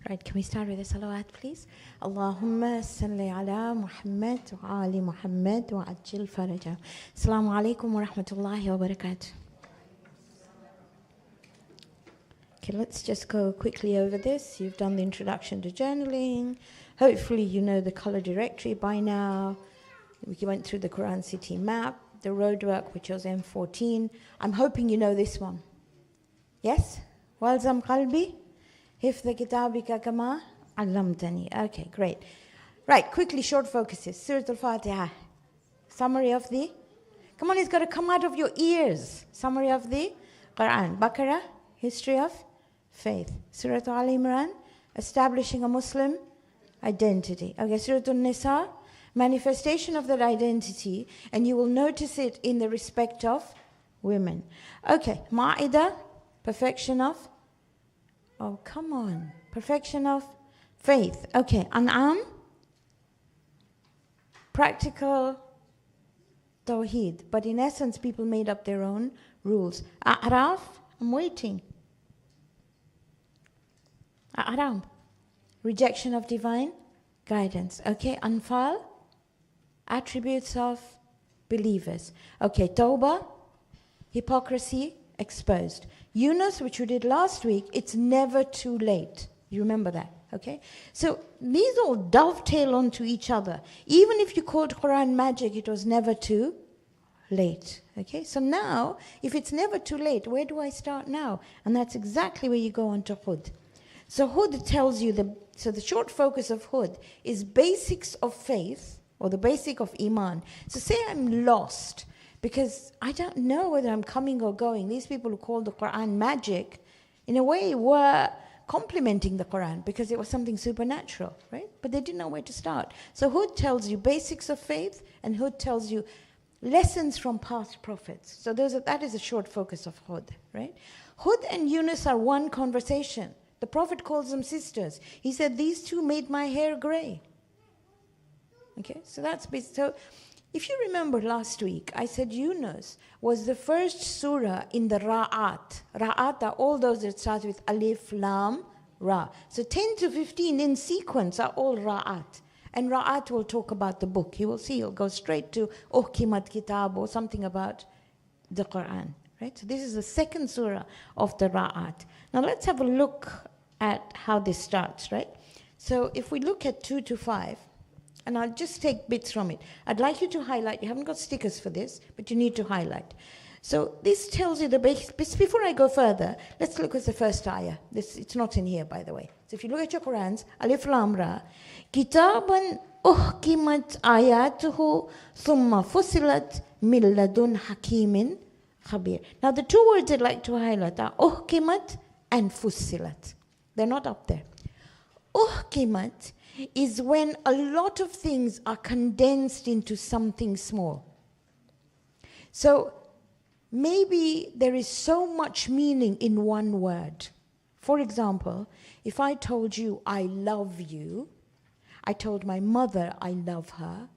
Right, can we start with the salawat, please? Allahumma salli ala Muhammad wa ali Muhammad wa ajil faraja. Assalamu alaikum wa rahmatullahi wa barakatuh. Okay, let's just go quickly over this. You've done the introduction to journaling. Hopefully you know the color directory by now. We went through the Qur'an city map, the roadwork, which was M14. I'm hoping you know this one. Yes? Walzam qalbi? Hifdha kitabika kama allamtani. Okay, great. Right, quickly, short focuses. Surah Al-Fatiha. Summary of the... Come on, it's got to come out of your ears. Summary of the Qur'an. Baqarah, history of faith. Surah Al-Imran, establishing a Muslim identity. Okay, Surah Al-Nisa, manifestation of that identity, and you will notice it in the respect of women. Okay, Ma'idah, perfection of... Oh, come on. Perfection of faith. Okay, An'am, practical Tawheed. But in essence, people made up their own rules. A'raf, I'm waiting. A'ram, rejection of divine guidance. Okay, Anfal, attributes of believers. Okay, Tawbah, hypocrisy exposed. Yunus, which we did last week, it's never too late. You remember that, okay? So these all dovetail onto each other. Even if you called Qur'an magic, it was never too late, okay? So now, if it's never too late, where do I start now? And that's exactly where you go on to Hud. So Hud tells you, the short focus of Hud is basics of faith, or the basic of Iman. So say I'm lost, because I don't know whether I'm coming or going. These people who called the Qur'an magic, in a way, were complimenting the Qur'an because it was something supernatural, right? But they didn't know where to start. So Hud tells you basics of faith, and Hud tells you lessons from past prophets. So that is a short focus of Hud, right? Hud and Yunus are one conversation. The Prophet calls them sisters. He said, these two made my hair gray. Okay, so that's so. If you remember last week, I said Yunus was the first surah in the Ra'at. Ra'at are all those that start with Alif, Lam, Ra. So 10 to 15 in sequence are all Ra'at. And Ra'at will talk about the book. You will see, he'll go straight to Uhkimat Kitab or something about the Qur'an. Right? So this is the second surah of the Ra'at. Now let's have a look at how this starts, right? So if we look at 2 to 5, and I'll just take bits from it. I'd like you to highlight. You haven't got stickers for this, but you need to highlight. So this tells you the basics. Before I go further, let's look at the first ayah. It's not in here, by the way. So if you look at your Qur'ans, Alif Lam Ra, Kitaban uhkimat ayatuhu thumma fusilat min ladun hakimin khabir. Now the two words I'd like to highlight are uhkimat and fusilat. They're not up there. Uhkimat is when a lot of things are condensed into something small. So maybe there is so much meaning in one word. For example, if I told you I love you, I told my mother I love her,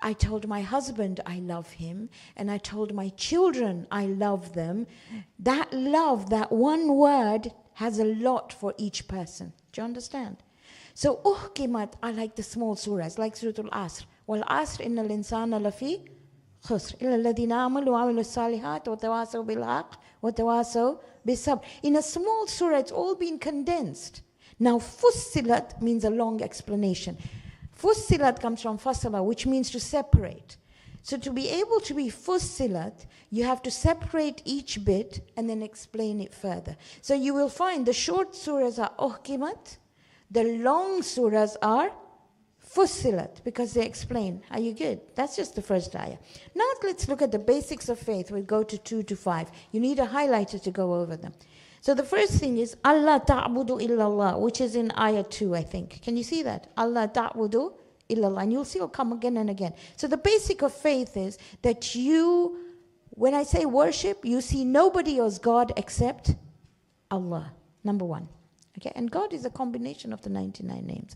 I told my husband I love him, and I told my children I love them, that love, that one word, has a lot for each person. Do you understand? So, uhkimat are like the small surahs, like Surah Al-Asr. Wal-Asr innal insana lafi khusr. Illa alladhina amalu wa amilu salihat wa tawasaw bil-haq wa tawasaw bis-sabr. In a small surah, it's all been condensed. Now, fussilat means a long explanation. Fussilat comes from fasala, which means to separate. So to be able to be fussilat, you have to separate each bit and then explain it further. So you will find the short surahs are uhkimat, the long surahs are fussilat, because they explain. Are you good? That's just the first ayah. Now let's look at the basics of faith. We'll go to 2 to 5. You need a highlighter to go over them. So the first thing is Allah ta'budu illallah, which is in ayah 2, I think. Can you see that? Allah ta'budu illallah. And you'll see it'll come again and again. So the basic of faith is that you, when I say worship, you see nobody else God except Allah. Number one. Okay, and God is a combination of the 99 names.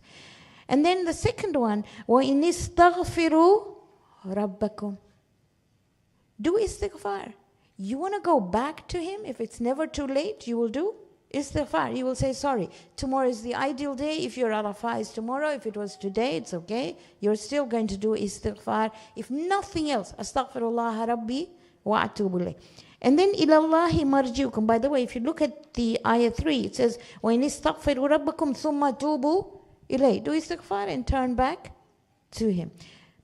And then the second one, وَإِنِ اسْتَغْفِرُوا رَبَّكُمْ. Do istighfar. You want to go back to Him? If it's never too late, you will do Istighfar. He will say sorry. Tomorrow is the ideal day. If your Arafah is tomorrow, if it was today, it's okay. You're still going to do istighfar. If nothing else, astaghfirullah rabbi wa atubu ilayh. And then ilallahi marjiukum. By the way, if you look at the ayah 3, it says, وَإِنِ اسْتَغْفِرُوا رَبَّكُمْ ثُمَّ تُوبُوا إِلَيْهِ. Do istighfar and turn back to him.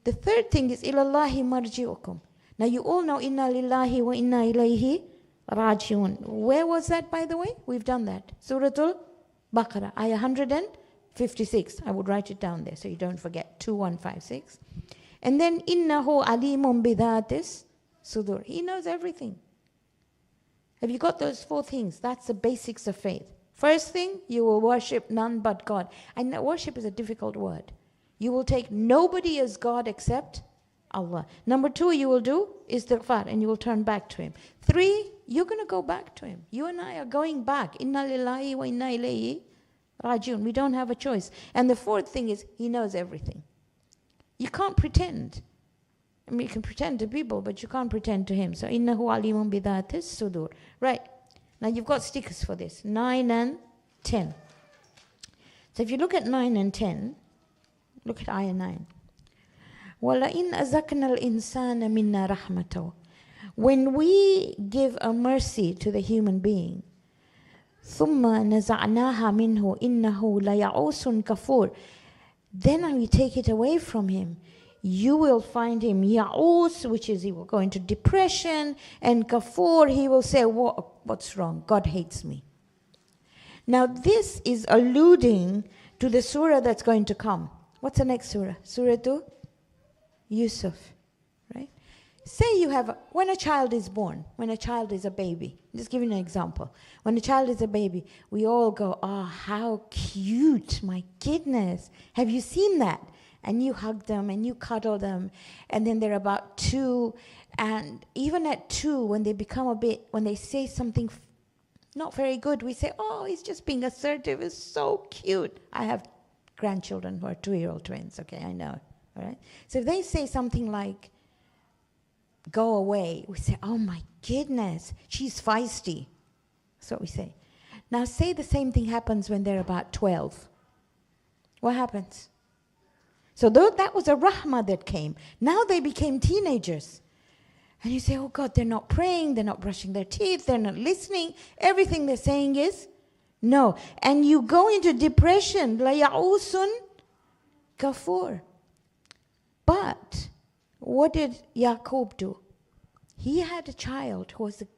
The third thing is ilallahi marjiukum. Now you all know inna lillahi wa inna ilayhi rajiun. Where was that, by the way? We've done that. Surah Al-Baqarah, ayah 156. I would write it down there so you don't forget. 2156. And then innahu alimun bidhatis sudur. He knows everything. Have you got those 4 things? That's the basics of faith. First thing, you will worship none but God. I know worship is a difficult word. You will take nobody as God except Allah. Number 2, you will do istighfar and you will turn back to him. 3, you're going to go back to him. You and I are going back. Inna lillahi wa inna ilayhi rajiun. We don't have a choice. And the 4th thing is, he knows everything. You can't pretend. I mean, you can pretend to people, but you can't pretend to him. So, innahu alimun bidhatis sudur. Right. Now, you've got stickers for this. 9 and 10. So, if you look at 9 and 10, look at ayah 9. وَلَئِنْ أَزَكْنَا الْإِنسَانَ مِنَّا رَحْمَتَهُ. When we give a mercy to the human being, ثُمَّ نَزَعْنَاهَا مِنْهُ إِنَّهُ لَيَعُوسٌ كَفُورٌ. Then we take it away from him. You will find him ya'us, which is he will go into depression, and kafur, he will say, what's wrong? God hates me. Now this is alluding to the surah that's going to come. What's the next surah? Surah 2? Yusuf, right? Say you have, when a child is born, when a child is a baby, just giving an example. When a child is a baby, we all go, oh, how cute, my goodness. Have you seen that? And you hug them and you cuddle them. And then they're about 2. And even at 2, when they become a bit, when they say something not very good, we say, oh, he's just being assertive. It's so cute. I have grandchildren who are 2-year-old twins. Okay, I know. All right. So if they say something like, go away, we say, oh my goodness, she's feisty. That's what we say. Now say the same thing happens when they're about 12. What happens? So though that was a rahmah that came, now they became teenagers. And you say, oh God, they're not praying, they're not brushing their teeth, they're not listening. Everything they're saying is no. And you go into depression, la ya'usun kafur. But what did Yaqub do? He had a child who was the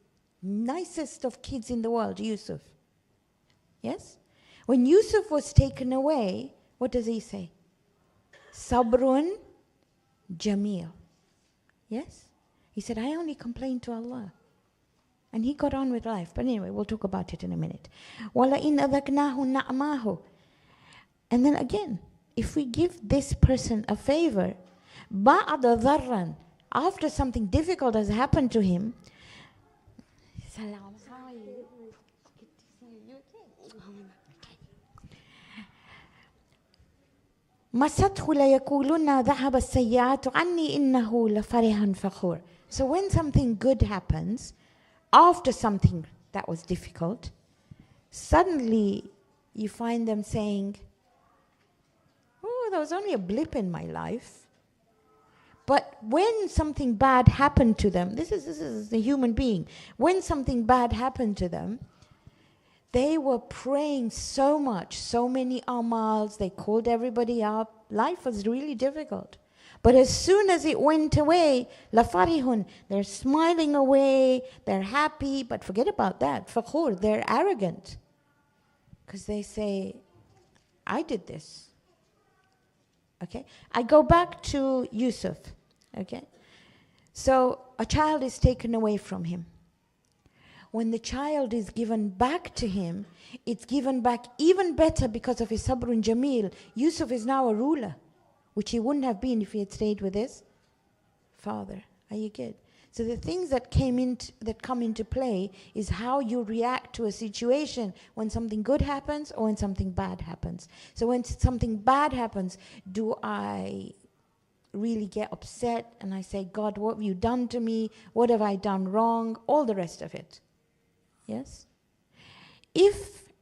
nicest of kids in the world, Yusuf. Yes? When Yusuf was taken away, what does he say? Sabrun Jamil. Yes? He said, I only complained to Allah. And he got on with life. But anyway, we'll talk about it in a minute. وَلَئِنْ أَذَقْنَاهُ نَعْمَاهُ. And then again, if we give this person a favor, بَعْدَ ذَرًّا, after something difficult has happened to him, مَسَتْهُ لَيَقُولُنَّ ذَهَبَ السَّيِّئَاتُ عَنِّي إِنَّهُ لَفَرِحٌ فَخُورٌ. So when something good happens, after something that was difficult, suddenly you find them saying, oh, there was only a blip in my life. But when something bad happened to them, this is the human being, when something bad happened to them, they were praying so much, so many amals, they called everybody up. Life was really difficult. But as soon as it went away, la farihun, they're smiling away, they're happy, but forget about that. Fakhur, they're arrogant. Because they say, I did this. Okay? I go back to Yusuf. Okay? So a child is taken away from him. When the child is given back to him, it's given back even better because of his sabrun jamil. Yusuf is now a ruler, which he wouldn't have been if he had stayed with his father. Are you good? So the things that come into play is how you react to a situation when something good happens or when something bad happens. So when something bad happens, do I really get upset and I say, God, what have you done to me? What have I done wrong? All the rest of it. Yes? if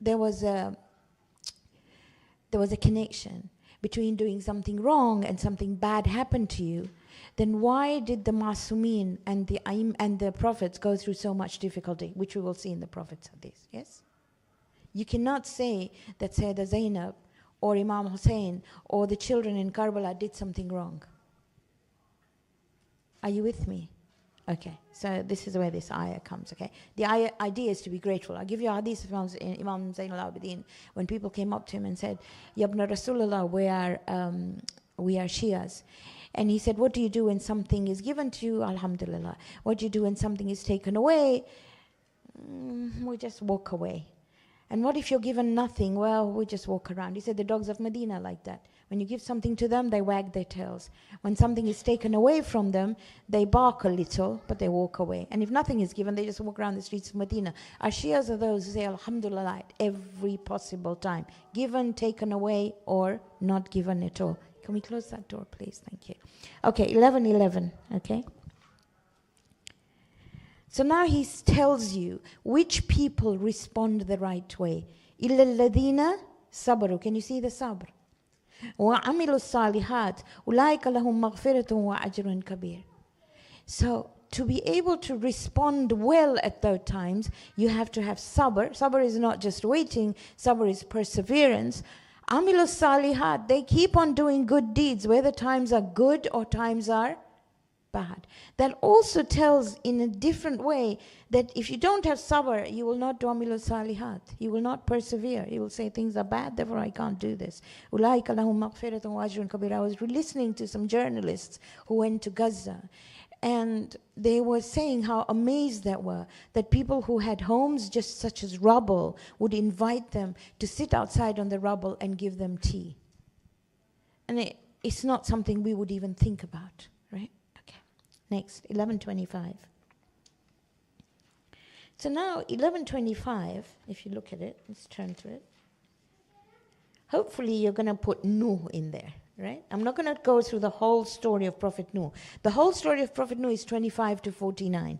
there was a connection between doing something wrong and something bad happened to you, then why did the Masumin and the prophets go through so much difficulty, which we will see in the prophets' hadith? Yes? You cannot say that Sayyidah Zainab or Imam Hussein or the children in Karbala did something wrong. Are you with me? Okay, so this is where this ayah comes, okay? The idea is to be grateful. I'll give you a hadith of Imam Zain al-Abidin, when people came up to him and said, Yabna Rasulullah, we are Shias. And he said, what do you do when something is given to you? Alhamdulillah. What do you do when something is taken away? We just walk away. And what if you're given nothing? Well, we just walk around. He said the dogs of Medina like that. When you give something to them, they wag their tails. When something is taken away from them, they bark a little, but they walk away. And if nothing is given, they just walk around the streets of Medina. Our Shias are those who say Alhamdulillah at every possible time. Given, taken away, or not given at all. Can we close that door, please? Thank you. Okay, 11:11, okay? So now he tells you which people respond the right way. إِلَّا الَّذِينَ صَبَرُوا. Can you see the sabr? وَعَمِلُوا الصَّالِحَاتِ أُولَٰئِكَ لَهُمْ مَغْفِرَةٌ وَأَجْرٌ كَبِيرٌ. So to be able to respond well at those times, you have to have sabr. Sabr is not just waiting. Sabr is perseverance. Amilu salihat, they keep on doing good deeds, whether times are good or times are bad. That also tells in a different way that if you don't have sabr, you will not do amilu salihat. You will not persevere. You will say things are bad, therefore I can't do this. Ulaika lahum maghfiratun wa ajrun kabir. I was listening to some journalists who went to Gaza, and they were saying how amazed they were that people who had homes just such as rubble would invite them to sit outside on the rubble and give them tea. And it's not something we would even think about, right? Okay. Next, 11:25. So now 11:25, if you look at it, let's turn to it. Hopefully you're going to put Nuh in there. Right? I'm not going to go through the whole story of Prophet Nuh. The whole story of Prophet Nuh is 25 to 49.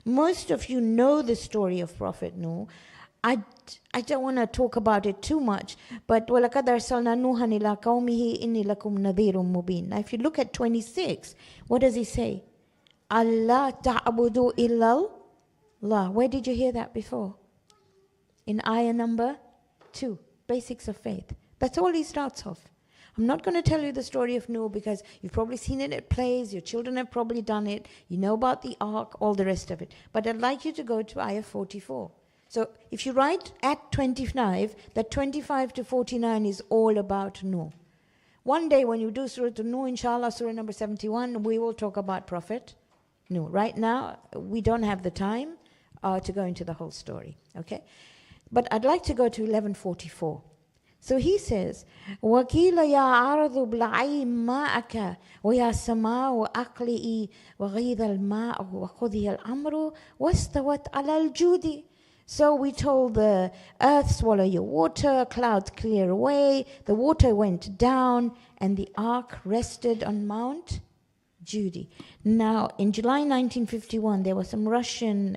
Most of you know the story of Prophet Nuh. I don't want to talk about it too much, but وَلَقَدْ أَرْسَلْنَا نُوحًا إِلَىٰ قَوْمِهِ إِنِّي لَكُمْ نَذِيرٌ مُبِينٌ. Now if you look at 26, what does he say? Allah ta'budu illallah. Where did you hear that before? In ayah number 2, Basics of Faith. That's all he starts off. I'm not going to tell you the story of Noah because you've probably seen it at plays, your children have probably done it, you know about the ark, all the rest of it. But I'd like you to go to ayah 44. So if you write at 25, that 25 to 49 is all about Noah. One day when you do Surah Nuh, inshallah, Surah number 71, we will talk about Prophet Nuh. Right now, we don't have the time to go into the whole story, okay? But I'd like to go to 11:44. So he says, وَقِيلَ يَا عَرَضُ ابْلَعِي مَاءَكَ وَيَا سَمَاءُ أَقْلِئِي وَغِيضَ الْمَاءُ وَقُضِيَ الْأَمْرُ وَاسْتَوَتْ عَلَى الْجُودِ. So we told the earth, swallow your water, clouds clear away, the water went down, and the ark rested on Mount Judy. Now, in July 1951, there were some Russian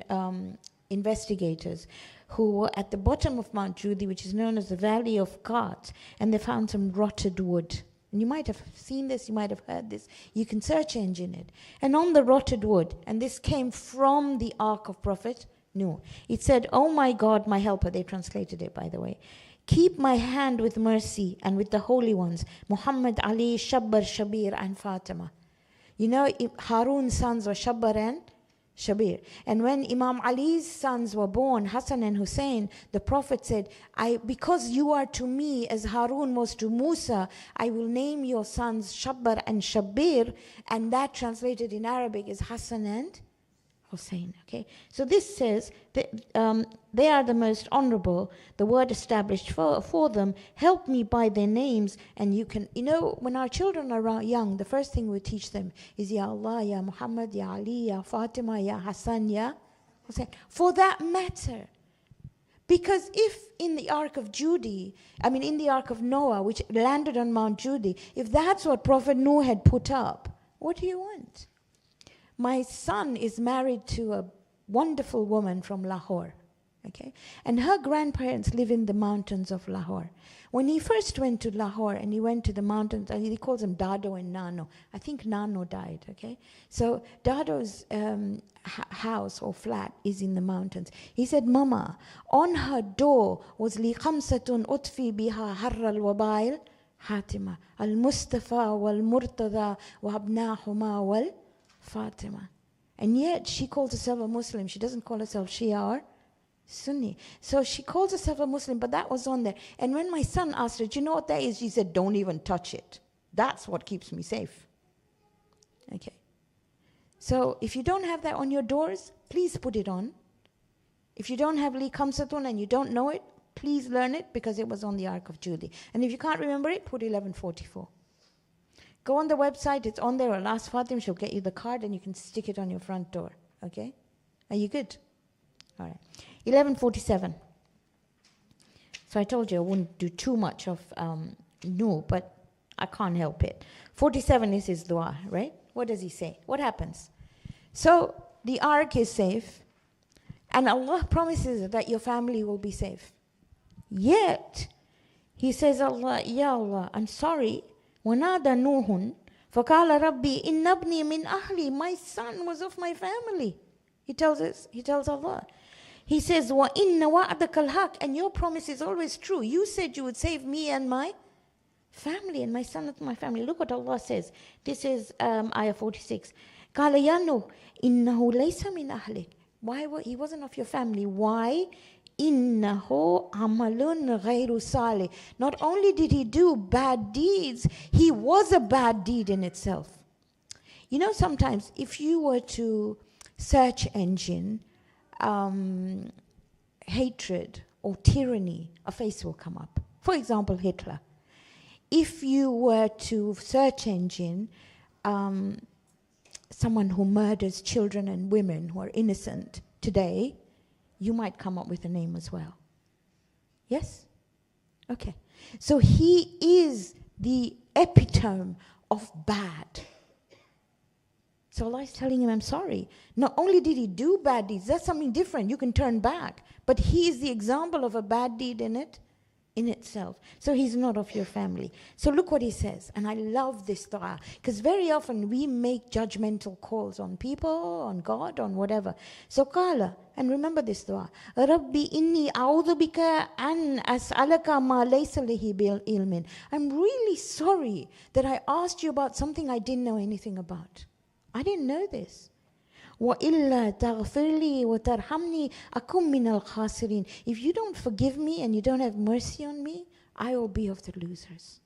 investigators who were at the bottom of Mount Judy, which is known as the Valley of Carts, and they found some rotted wood. And you might have seen this, you might have heard this. You can search engine it. And on the rotted wood, and this came from the Ark of Prophet Nuh, it said, "Oh my God, my helper," they translated it, by the way, "keep my hand with mercy and with the holy ones, Muhammad, Ali, Shabbar, Shabir, and Fatima." You know, Harun's sons were Shabbar and Shabir. And when Imam Ali's sons were born, Hassan and Hussein, the Prophet said, because you are to me as Harun was to Musa, I will name your sons Shabbar and Shabir. And that translated in Arabic is Hassan and Hussein. Okay, so this says that they are the most honorable, the word established for them. Help me by their names. And you can, you know, when our children are young, the first thing we teach them is Ya Allah, Ya Muhammad, Ya Ali, Ya Fatima, Ya Hassan, Ya Hussein. For that matter, because if in the Ark of Judy, in the Ark of Noah, which landed on Mount Judy, if that's what Prophet Noah had put up, what do you want? My son is married to a wonderful woman from Lahore. Okay? And her grandparents live in the mountains of Lahore. When he first went to Lahore and he went to the mountains, he calls them Dado and Nano. I think Nano died, okay? So Dado's house or flat is in the mountains. He said, Mama, on her door was li khamsatun utfi biha harra al-wabail Hatima, al-Mustafa wal-Murtada wa abnahuma wal-Fatima. And yet she calls herself a Muslim. She doesn't call herself Shia or Sunni. So she calls herself a Muslim, but that was on there. And when my son asked her, do you know what that is? She said, don't even touch it. That's what keeps me safe. Okay. So if you don't have that on your doors, please put it on. If you don't have Li Khamsatun and you don't know it, please learn it because it was on the Ark of Judy. And if you can't remember it, put 1144. Go on the website, it's on there, or ask Fatim, she'll get you the card and you can stick it on your front door. Okay? Are you good? All right. 1147. So I told you I wouldn't do too much of no, but I can't help it. 47 is his dua, right? What does he say? What happens? So the ark is safe, and Allah promises that your family will be safe. Yet, he says, Allah, Ya Allah, I'm sorry. وَنَادَ نُوحٌ فَقَالَ رَبِّي إِنَّ ابْنِي مِنْ أَهْلِي. My son was of my family. He tells Allah. He says, وَإِنَّ وَعْدَكَ الْحَقِّ. And your promise is always true. You said you would save me and my family and my son and my family. Look what Allah says. This is ayah 46. قَالَ يَا نُوحُ إِنَّهُ لَيْسَ مِنْ أَهْلِكَ. Why? He wasn't of your family. Why? إِنَّهُ عَمَلٌ غَيْرُ صَالِحٍ. Not only did he do bad deeds, he was a bad deed in itself. You know, sometimes if you were to search engine hatred or tyranny, a face will come up. For example, Hitler. If you were to search engine someone who murders children and women who are innocent today, you might come up with a name as well. Yes? Okay. So he is the epitome of bad. So Allah is telling him, I'm sorry. Not only did he do bad deeds, that's something different. You can turn back. But he is the example of a bad deed in itself. So he's not of your family. So look what he says. And I love this dua. Because very often we make judgmental calls on people, on God, on whatever. So qala, and remember this dua. Rabbi inni a'udhu bika an as'alaka ma laysa lihi bil ilmin. I'm really sorry that I asked you about something I didn't know anything about. I didn't know this. وَإِلَّا تَغْفِرْ لِي وَتَرْحَمْنِي أَكُمْ مِنَ الْخَاسِرِينَ. If you don't forgive me and you don't have mercy on me, I will be of the losers.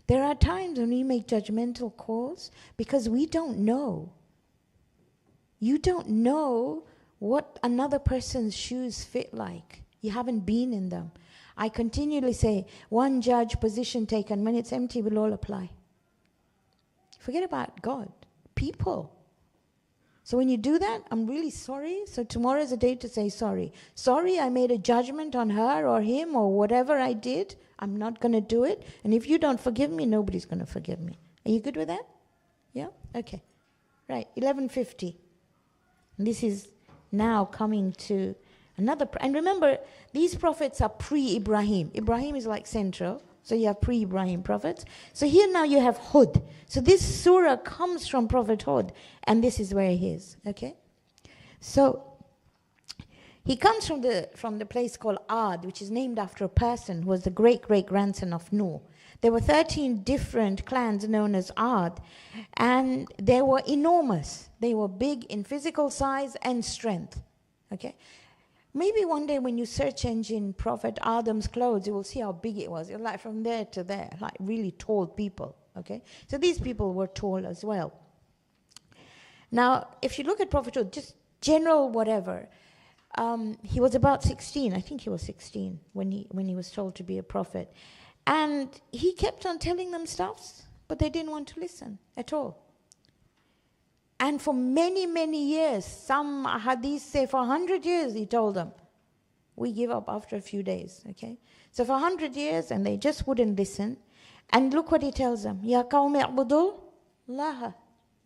There are times when we make judgmental calls because we don't know. You don't know what another person's shoes fit like. You haven't been in them. I continually say, one judge, position taken, when it's empty, will all apply. Forget about God. People. So when you do that, I'm really sorry. So tomorrow is a day to say sorry. Sorry, I made a judgment on her or him or whatever I did. I'm not going to do it. And if you don't forgive me, nobody's going to forgive me. Are you good with that? Yeah? Okay. Right. 1150. And this is now coming to another. And remember, these prophets are pre-Ibrahim. Ibrahim is like central. So you have pre-Ibrahim prophets. So here now you have Hud. So this surah comes from Prophet Hud. And this is where he is. Okay? So he comes from the place called Ad, which is named after a person who was the great-great-grandson of Noah. There were 13 different clans known as Ad. And they were enormous. They were big in physical size and strength. Okay? Maybe one day when you search engine Prophet Adam's clothes, you will see how big it was. It was like from there to there, like really tall people, okay? So these people were tall as well. Now, if you look at Prophet Hud, just general whatever, he was about 16. I think he was 16 when he was told to be a prophet. And he kept on telling them stuff, but they didn't want to listen at all. And for many, many years, some hadiths say for 100 years, he told them, we give up after a few days, okay? So for 100 years, and they just wouldn't listen. And look what he tells them. Ya qawmi a'budul laha.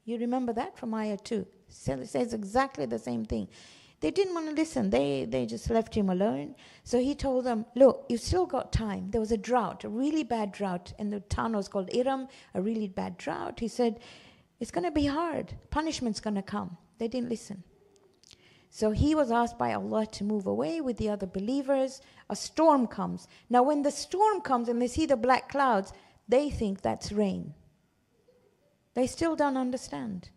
You remember that from ayah 2. It says exactly the same thing. They didn't want to listen. They just left him alone. So he told them, look, you've still got time. There was a drought, a really bad drought, and the town was called Iram, a really bad drought. He said, it's going to be hard. Punishment's going to come. They didn't listen. So he was asked by Allah to move away with the other believers. A storm comes. Now when the storm comes and they see the black clouds, they think that's rain. They still don't understand.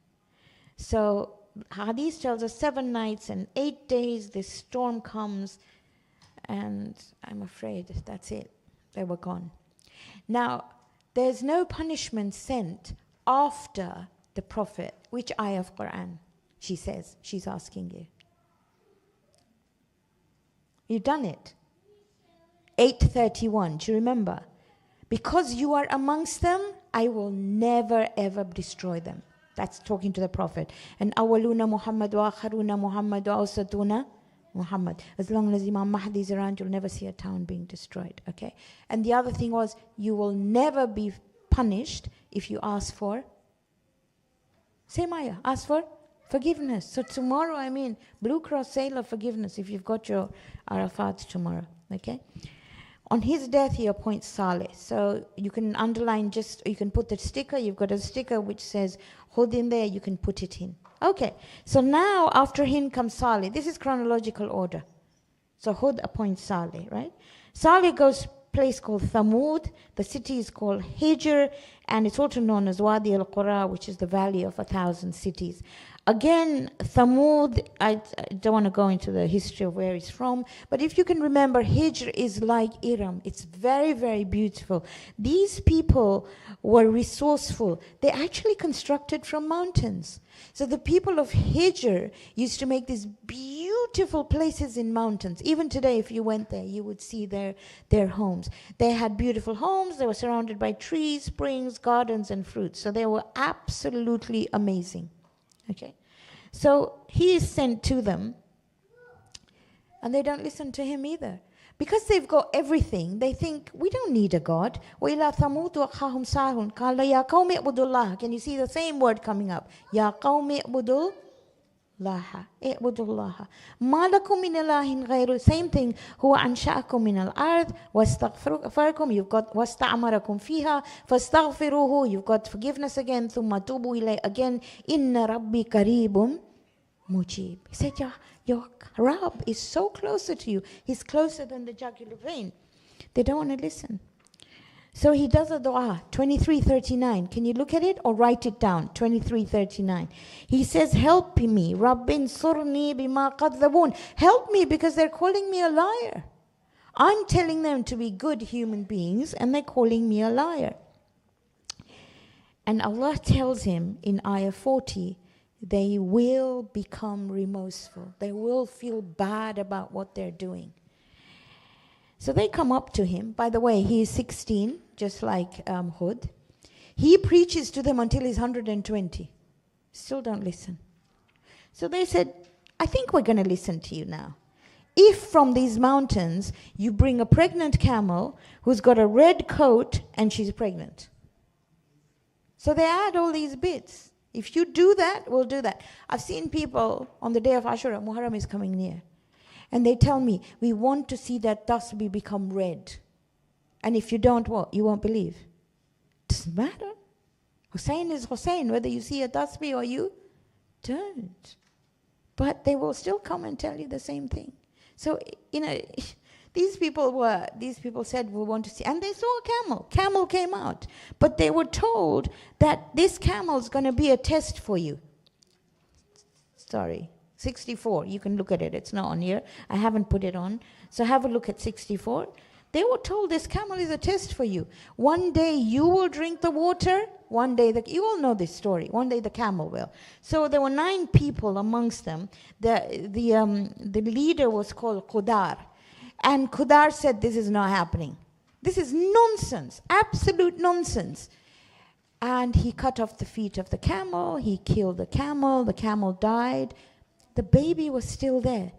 So Hadith tells us 7 nights and 8 days this storm comes, and I'm afraid that's it. They were gone. Now, there's no punishment sent after the Prophet. Which ayah of Qur'an? She says, she's asking you. You've done it. 8:31, do you remember? Because you are amongst them, I will never ever destroy them. That's talking to the Prophet. And awaluna Muhammad wa akharuna Muhammad wa awsatuna Muhammad. As long as Imam Mahdi is around, you'll never see a town being destroyed. Okay? And the other thing was, you will never be punished if you ask for, same ayah, ask for forgiveness. So tomorrow, Blue Cross Sailor forgiveness if you've got your Arafat tomorrow. Okay? On his death, he appoints Saleh. So you can underline you can put the sticker. You've got a sticker which says Hud in there. You can put it in. Okay. So now after him comes Saleh. This is chronological order. So Hud appoints Saleh, right? Saleh goes place called Thamud. The city is called Hijr, and it's also known as Wadi al-Qura, which is the valley of 1,000 cities. Again, Thamud, I don't want to go into the history of where it's from, but if you can remember, Hijr is like Iram. It's very, very beautiful. These people were resourceful. They actually constructed from mountains. So the people of Hijr used to make these beautiful places in mountains. Even today, if you went there, you would see their homes. They had beautiful homes. They were surrounded by trees, springs, gardens, and fruits. So they were absolutely amazing. Okay, so he is sent to them, and they don't listen to him either. Because they've got everything, they think, we don't need a God. وَإِلَىٰ ثَمُودُ وَأَخَاهُمْ صَالِحٌ قَالَ يَا قَوْمِ اعْبُدُوا اللَّهَ. Can you see the same word coming up? يَا قَوْمِ اعْبُدُوا اللَّهَ اعْبُدُوا اللَّهَ مَا لَكُم مِّنْ إِلَٰهٍ غَيْرُهُ. Same thing. هُوَ أَنشَأَكُم مِّنَ الْأَرْضِ وَاسْتَغْفَرَكُم. You've got وَاسْتَعْمَرَكُم فِيهَا فَاسْتَغْفِرُوهُ. You've got forgiveness again. ثُمَّ تُوبُوا إِلَيْهِ. Again, إِنَّ رَبِّي قَرِيبٌ مُجِيبٌ. He said, your Rabb is so closer to you. He's closer than the jugular vein. They don't want to listen. So he does a dua, 23:39. Can you look at it or write it down? 23:39. He says, help me, Rabbin surni bima qadhabun. Help me because they're calling me a liar. I'm telling them to be good human beings and they're calling me a liar. And Allah tells him in ayah 40, they will become remorseful. They will feel bad about what they're doing. So they come up to him. By the way, he is 16, just like Hud. He preaches to them until he's 120. Still don't listen. So they said, I think we're going to listen to you now. If from these mountains you bring a pregnant camel who's got a red coat and she's pregnant. So they add all these bits. If you do that, we'll do that. I've seen people on the day of Ashura, Muharram is coming near. And they tell me, we want to see that tasbih become red. And if you don't, what? You won't believe. Doesn't matter. Hussein is Hussein, whether you see a tasbih or you don't. But they will still come and tell you the same thing. So, these people said, we want to see. And they saw a camel. Camel came out. But they were told that this camel is going to be a test for you. Sorry. 64, you can look at it. It's not on here. I haven't put it on. So have a look at 64. They were told this camel is a test for you. One day you will drink the water. One day, you all know this story. One day the camel will. So there were 9 people amongst them. The leader was called Qudar. And Qudar said, this is not happening. This is nonsense, absolute nonsense. And he cut off the feet of the camel. He killed the camel died. The baby was still there.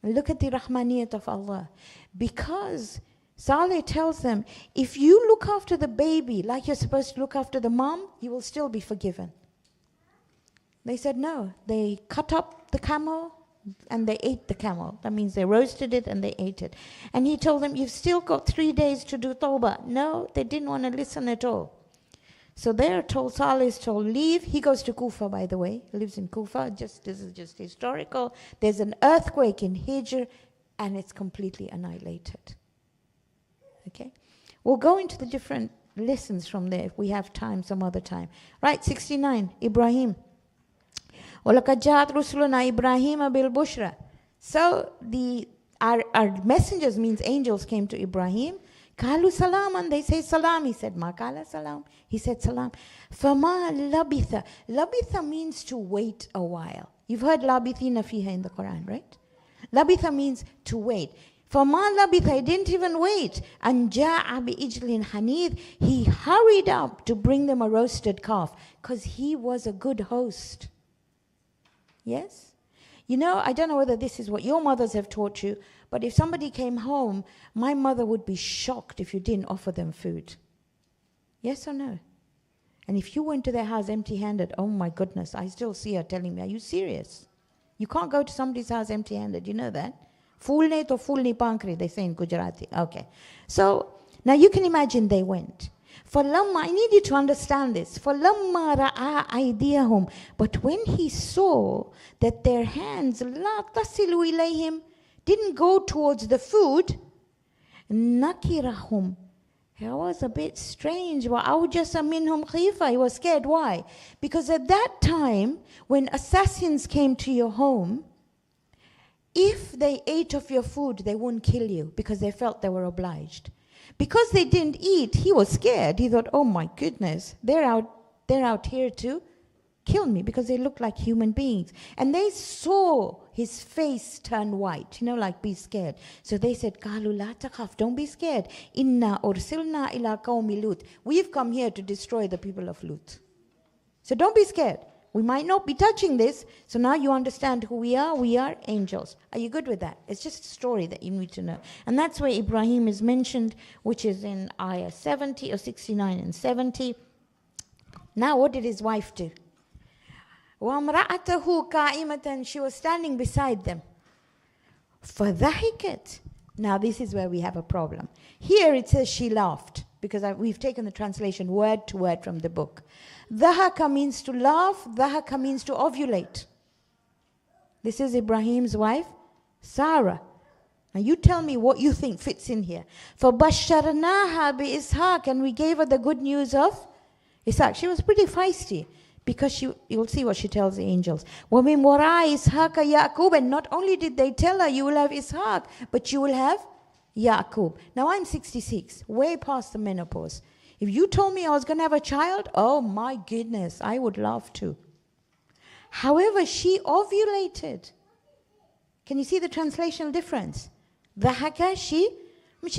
Look at the rahmaniyat of Allah. Because Saleh tells them, if you look after the baby like you're supposed to look after the mom, you will still be forgiven. They said no. They cut up the camel, And they ate the camel. That means they roasted it and they ate it. And he told them, you've still got 3 days to do tawbah. No, they didn't want to listen at all. So they're told, Salih is told, leave. He goes to Kufa, by the way. He lives in Kufa. This is just historical. There's an earthquake in Hijr, and it's completely annihilated. Okay? We'll go into the different lessons from there if we have time some other time. Right, 69, Ibrahim. وَلَقَدْ جَاءَتْ رُسُلُنَا إِبْرَاهِيمَ بِالْبُشْرَى. So our messengers means angels came to Ibrahim. قَالُوا سَلَامًا. They say salam. He said, مَا قَالَ salam. He said salam. فَمَا لَبِثَ. Labitha means to wait a while. You've heard labithina fiha in the Qur'an, right? Labitha means to wait. فَمَا لَبِثَ. He didn't even wait. أَنْ جَاءَ بِإِجْلٍ حَنِيذٍ. He hurried up to bring them a roasted calf because he was a good host. Yes? You know, I don't know whether this is what your mothers have taught you, but if somebody came home, my mother would be shocked if you didn't offer them food. Yes or no? And if you went to their house empty-handed, oh my goodness, I still see her telling me, are you serious? You can't go to somebody's house empty-handed, you know that? Fulne to fulni pankri, they say in Gujarati. Okay. So, now you can imagine they went. I need you to understand this. فَلَمَّا رَأَىٰ أَيْدِيَهُمْ. But when he saw that their hands لَا تَصِلُ إِلَيْهِمْ didn't go towards the food, نَكِرَهُمْ. It was a bit strange. وَأَوْجَسَ مِنْهُمْ خِيفَةً. He was scared. Why? Because at that time, when assassins came to your home, if they ate of your food, they wouldn't kill you because they felt they were obliged. Because they didn't eat, he was scared. He thought, oh my goodness, they're out here to kill me because they look like human beings. And they saw his face turn white, you know, like be scared. So they said, قَالُوا لَا تَخَفْ. Don't be scared. إِنَّا أُرْسِلْنَا إِلَىٰ قَوْمِ لُوط. We've come here to destroy the people of Lut. So don't be scared. We might not be touching this, so now you understand who we are. We are angels. Are you good with that? It's just a story that you need to know. And that's where Ibrahim is mentioned, which is in ayah 70 or 69 and 70. Now what did his wife do? وَامْرَأَتَهُ قَائِمَةً. She was standing beside them. فَضَحِكَتْ. Now this is where we have a problem. Here it says she laughed, because we've taken the translation word to word from the book. Dhahaka means to laugh, dhahaka means to ovulate. This is Ibrahim's wife, Sarah. Now you tell me what you think fits in here. فَبَشَّرْنَاهَا بِإِسْحَاقٍ. And we gave her the good news of Ishaq. She was pretty feisty because you'll see what she tells the angels. وَمِن وَرَاءِ إِسْحَاقَ يَعْقُوبَ. And not only did they tell her you will have Ishaq, but you will have Yaqub. Now I'm 66, way past the menopause. If you told me I was going to have a child, oh my goodness, I would love to. However, she ovulated. Can you see the translational difference? Dhahaka, she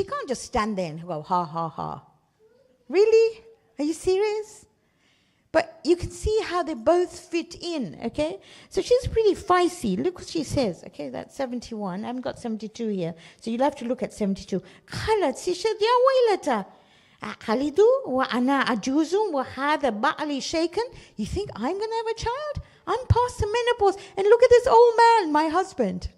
can't just stand there and go, ha, ha, ha. Really? Are you serious? But you can see how they both fit in, okay? So she's pretty feisty. Look what she says, okay? That's 71. I haven't got 72 here. So you'll have to look at 72. قالت, she said, يا ويلتا أَقَلِدُ وَأَنَا أَجُوزٌ وَهَذَا بَعْلِي شَيْكًا. You think I'm going to have a child? I'm past the menopause. And look at this old man, my husband.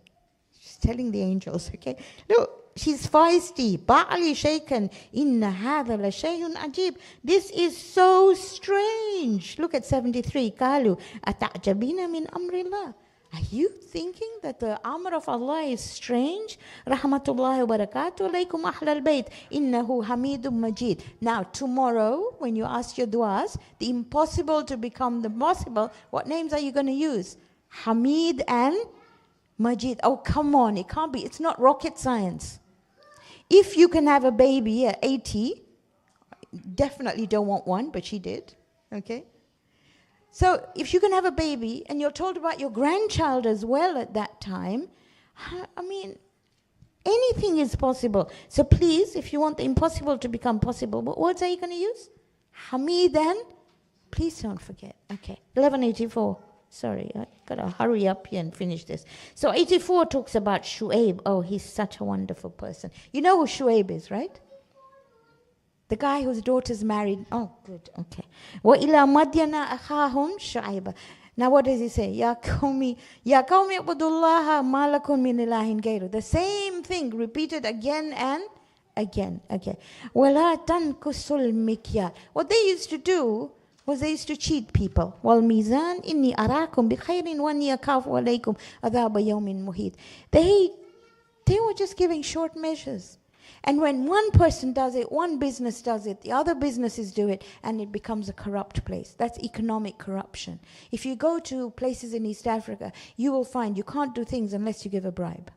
She's telling the angels, okay? Look, she's feisty. بَعْلِي شَيْكًا إِنَّ هَذَا لَشَيْءٌ عَجِيبٌ. This is so strange. Look at 73. قَالُوا أَتَعْجَبِينَ مِنْ أَمْرِ اللَّهِ. Are you thinking that the amr of Allah is strange? Rahmatullahi wa barakatuh alaykum ahlal bayt. Innahu hamidun majid. Now tomorrow, when you ask your du'as, the impossible to become the possible, what names are you going to use? Hamid and Majid. Oh, come on, it can't be. It's not rocket science. If you can have a baby at 80, definitely don't want one, but she did. Okay? So if you can have a baby and you're told about your grandchild as well at that time, I mean, anything is possible. So please, if you want the impossible to become possible, what words are you going to use? Hamid and, please don't forget. Okay, 1184. Sorry, I got to hurry up here and finish this. So 84 talks about Shu'aib. Oh, he's such a wonderful person. You know who Shu'aib is, right? The guy whose daughter's married. Oh, good. Okay. وَإِلَى مَدْيَنَ أَخَاهُمْ شُعَيْبًا. Now what does he say? Ya qawmi ibudullaha ma lakum min ilahin ghayru. The same thing repeated again and again. Okay. Wala tankusul mikyal. What they used to do was they used to cheat people. Wal mizan inni arakum bi khairin wa inni akhafu alaykum adhaba yawmin muhit. They were just giving short measures. And when one person does it, one business does it, the other businesses do it, and it becomes a corrupt place. That's economic corruption. If you go to places in East Africa, you will find you can't do things unless you give a bribe.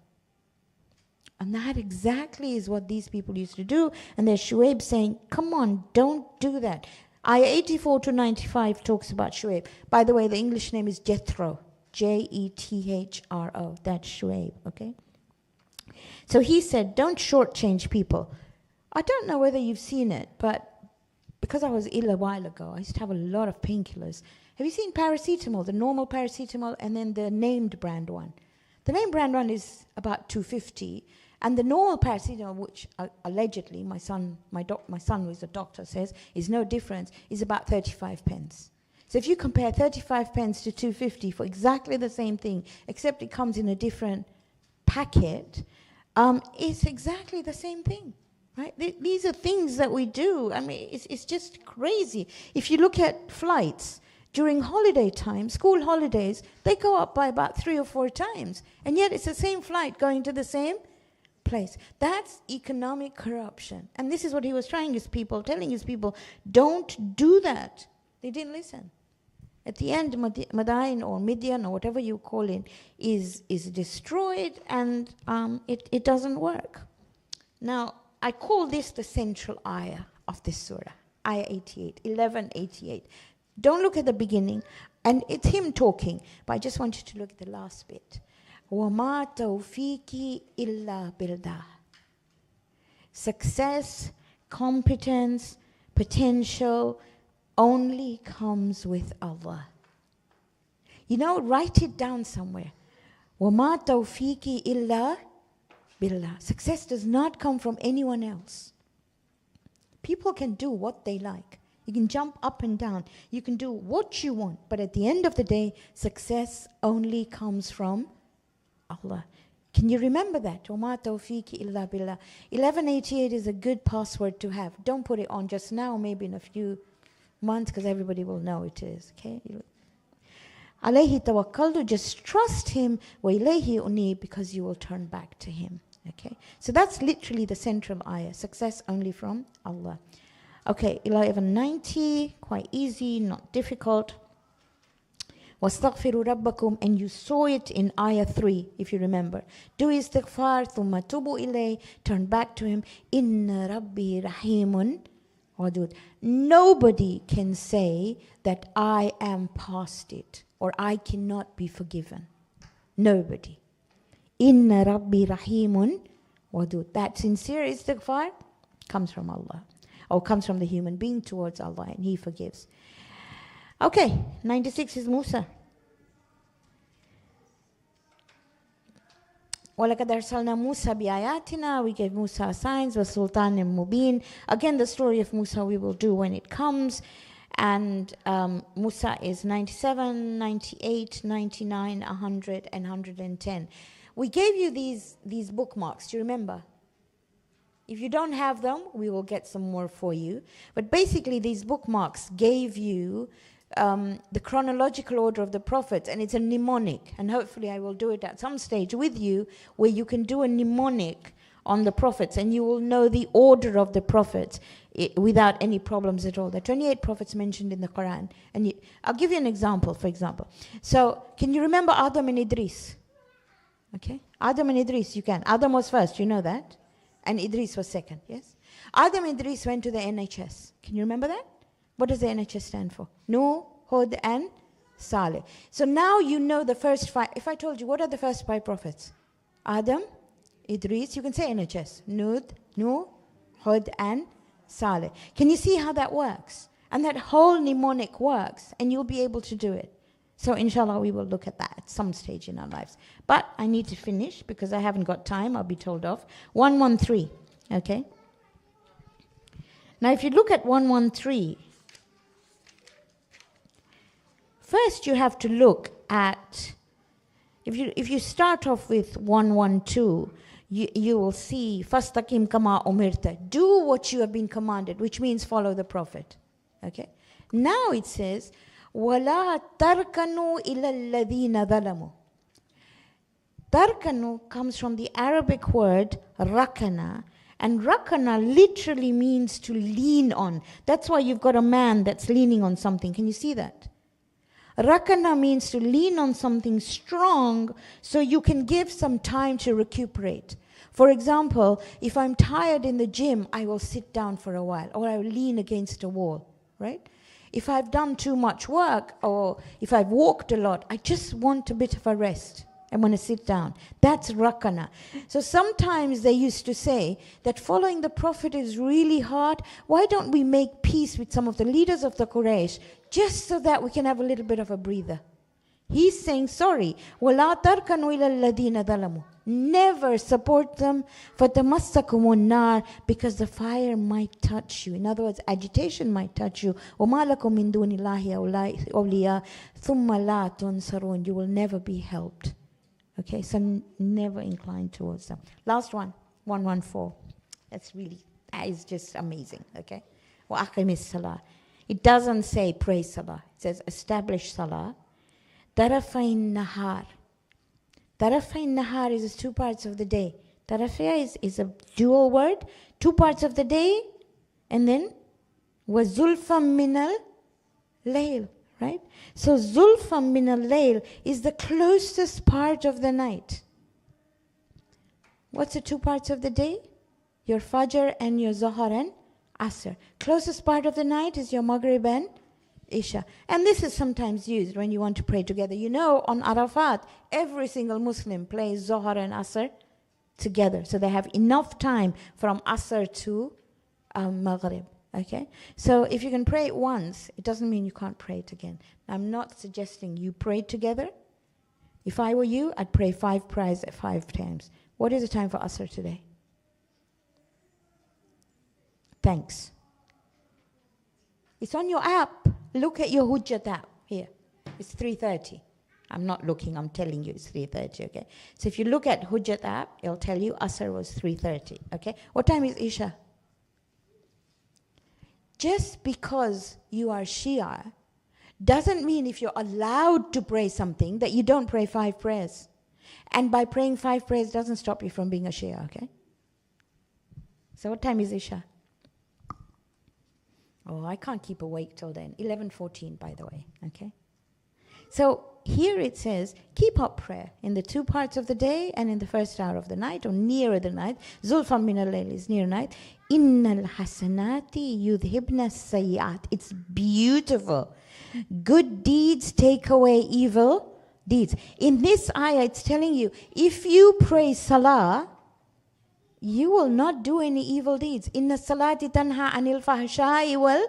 And that exactly is what these people used to do. And there's Shuaib saying, come on, don't do that. Ayah 84 to 95 talks about Shuaib. By the way, the English name is Jethro. Jethro. That's Shuaib, okay? So he said, don't shortchange people. I don't know whether you've seen it, but because I was ill a while ago, I used to have a lot of painkillers. Have you seen paracetamol, the normal paracetamol, and then the named brand one? The named brand one is about $2.50, and the normal paracetamol, which allegedly my son, who is a doctor, says is no difference, is about 35 pence. So if you compare 35 pence to $2.50 for exactly the same thing, except it comes in a different packet, it's exactly the same thing, right? These are things that we do. I mean, it's just crazy. If you look at flights during holiday time, school holidays, they go up by about 3 or 4 times, and yet it's the same flight going to the same place. That's economic corruption. And this is what he was telling his people, don't do that. They didn't listen. At the end, Madain or Midian or whatever you call it is destroyed, and it doesn't work. Now, I call this the central ayah of this surah, ayah 88, 1188. Don't look at the beginning, and it's him talking, but I just want you to look at the last bit. وَمَا تَوْفِيقِ إِلَّا بِاللَّهِ. Success, competence, potential only comes with Allah. You know, write it down somewhere. وَمَا تَوْفِيقِ إِلَّا بِاللَّهِ. Success does not come from anyone else. People can do what they like. You can jump up and down. You can do what you want. But at the end of the day, success only comes from Allah. Can you remember that? وَمَا تَوْفِيقِ إِلَّا بِاللَّهِ. 1188 is a good password to have. Don't put it on just now, maybe in a few months, because everybody will know it is. Okay? Alayhi tawakkaltu, just trust him. Wa ilayhi unib, because you will turn back to him. Okay? So that's literally the central ayah. Success only from Allah. Okay, 1190, quite easy, not difficult. وَاسْتَغْفِرُوا رَبَّكُمْ, and you saw it in ayah 3, if you remember. Do istighfar, ثُمَّ تُبُوا إِلَيْهِ, turn back to him. إِنَّ رَبِّي رَحِيمٌ ودود. Nobody can say that I am past it or I cannot be forgiven. Nobody. Inna Rabbi Rahimun Wadud. That sincere istighfar comes from Allah, or comes from the human being towards Allah, and He forgives. Okay, 96 is Musa. وَلَقَدْ أَرْسَلْنَا مُوسَى بِآيَاتِنَا. We gave Musa signs, وَسُلْطَانٍ مُبِينٍ. Again, the story of Musa we will do when it comes. And Musa is 97, 98, 99, 100, and 110. We gave you these bookmarks. Do you remember? If you don't have them, we will get some more for you. But basically, these bookmarks gave you the chronological order of the prophets, and it's a mnemonic, and hopefully I will do it at some stage with you, where you can do a mnemonic on the prophets, and you will know the order of the prophets without any problems at all. There are 28 prophets mentioned in the Qur'an, and I'll give you an example, for example. So, can you remember Adam and Idris? Okay, Adam and Idris, you can. Adam was first, you know that, and Idris was second, yes? Adam and Idris went to the NHS. Can you remember that? What does the NHS stand for? Nuh, Hud, and Saleh. So now you know the first 5. If I told you, what are the first 5 prophets? Adam, Idris, you can say NHS. Nuh, Hud, and Saleh. Can you see how that works? And that whole mnemonic works, and you'll be able to do it. So inshallah, we will look at that at some stage in our lives. But I need to finish because I haven't got time. I'll be told off. 113, okay? Now, if you look at 113, first you have to look at, if you start off with 112, you will see, فَاسْتَقِمْ كَمَا أُمِرْتَ. Do what you have been commanded, which means follow the Prophet. Okay? Now it says, وَلَا تَرْكَنُوا إِلَى الَّذِينَ ظَلَمُوا. Tarkanu comes from the Arabic word rakana, and rakana literally means to lean on. That's why you've got a man that's leaning on something. Can you see that? Rakana means to lean on something strong so you can give some time to recuperate. For example, if I'm tired in the gym, I will sit down for a while, or I will lean against a wall, right? If I've done too much work, or if I've walked a lot, I just want a bit of a rest. I want to sit down. That's rakana. So sometimes they used to say that following the Prophet is really hard. Why don't we make peace with some of the leaders of the Quraysh just so that we can have a little bit of a breather? He's saying, sorry, وَلَا تَرْكَنُوا إِلَى الَّذِينَ ظَلَمُوا. Never support them, فَتَمَسَّكُمُ النَّارِ, because the fire might touch you. In other words, agitation might touch you. وَمَا لَكُم مِّن دُونِ اللَّهِ أَوْلِيَاءَ ثُمَّ لَا تُنصَرُونَ. You will never be helped. Okay, so never incline towards them. Last one, 114. That is just amazing, okay? وَأَقِمِ الصَّلَاةِ. It doesn't say pray salah. It says establish salah. Tarafain nahar. Tarafain nahar is 2 parts of the day. Tarafia is a dual word, 2 parts of the day, and then وَزُلْفًا مِّنَ الْلَيْلِ. Right? So Zulfam min al-layl is the closest part of the night. What's the 2 parts of the day? Your Fajr and your Zohar and Asr. Closest part of the night is your Maghrib and Isha. And this is sometimes used when you want to pray together. You know, on Arafat, every single Muslim plays Zohar and Asr together. So they have enough time from Asr to Maghrib. Okay, so if you can pray it once, it doesn't mean you can't pray it again. I'm not suggesting you pray together. If I were you, I'd pray 5 prayers at 5 times. What is the time for Asr today? Thanks. It's on your app. Look at your Hujjat app here. It's 3:30. I'm not looking, I'm telling you it's 3:30, okay? So if you look at Hujjat app, it'll tell you Asr was 3:30, okay? What time is Isha? Just because you are Shia doesn't mean if you're allowed to pray something that you don't pray 5 prayers. And by praying 5 prayers doesn't stop you from being a Shia, okay? So what time is Isha? Oh, I can't keep awake till then. 11:14, by the way, okay? So here it says, keep up prayer in the 2 parts of the day and in the first hour of the night or nearer the night. Zulfan min al-layl is near night. Innal hasanati yudhibna sayyat. It's beautiful. Good deeds take away evil deeds. In this ayah, it's telling you, if you pray salah, you will not do any evil deeds. Inna salati tanha anil fahsha'i wal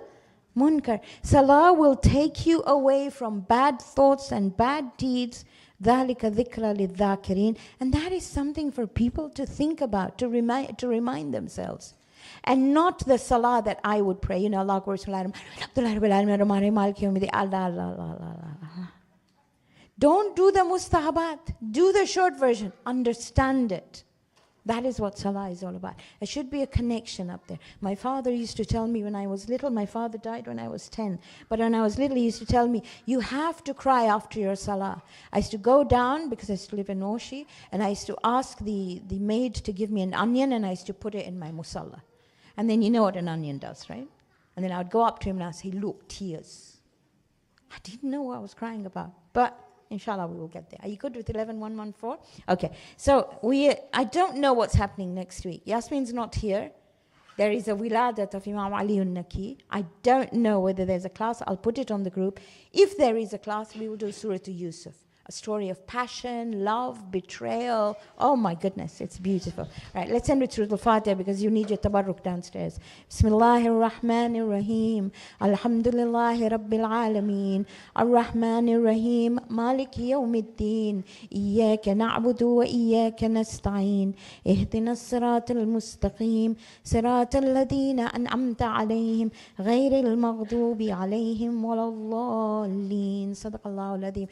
munkar. Salah will take you away from bad thoughts and bad deeds. ذَلِكَ ذِكْرَ لِلذَّاكِرِينَ. And that is something for people to think about, to remind themselves. And not the salah that I would pray. You know, Allah Akbar, don't do the mustahabat. Do the short version. Understand it. That is what salah is all about. There should be a connection up there. My father used to tell me when I was little, my father died when I was 10. But when I was little, he used to tell me, you have to cry after your salah. I used to go down, because I used to live in Oshi, and I used to ask the maid to give me an onion, and I used to put it in my musalla. And then you know what an onion does, right? And then I would go up to him and I'd say, look, tears. I didn't know what I was crying about. But inshallah, we will get there. Are you good with 11:114? Okay. So I don't know what's happening next week. Yasmin's not here. There is a wiladat of Imam Ali al-Naki. I don't know whether there's a class. I'll put it on the group. If there is a class, we will do Surah to Yusuf. a story of passion, love, betrayal. Oh my goodness, it's beautiful. Right, let's end with Surah Al-Fatiha because you need your tabarruk downstairs. Bismillahir Rahmanir Rahim. Alhamdulillahi Rabbil Alameen. Ar-Rahmanir Rahim. Maliki Yawmiddin. Iyyaka na'budu wa iyyaka nasta'in. Ihdina as-siratal mustaqim. Siratal ladina an'amta alayhim. Ghayril maghdubi alayhim waladdallin. Sadaqallahu al-Azim.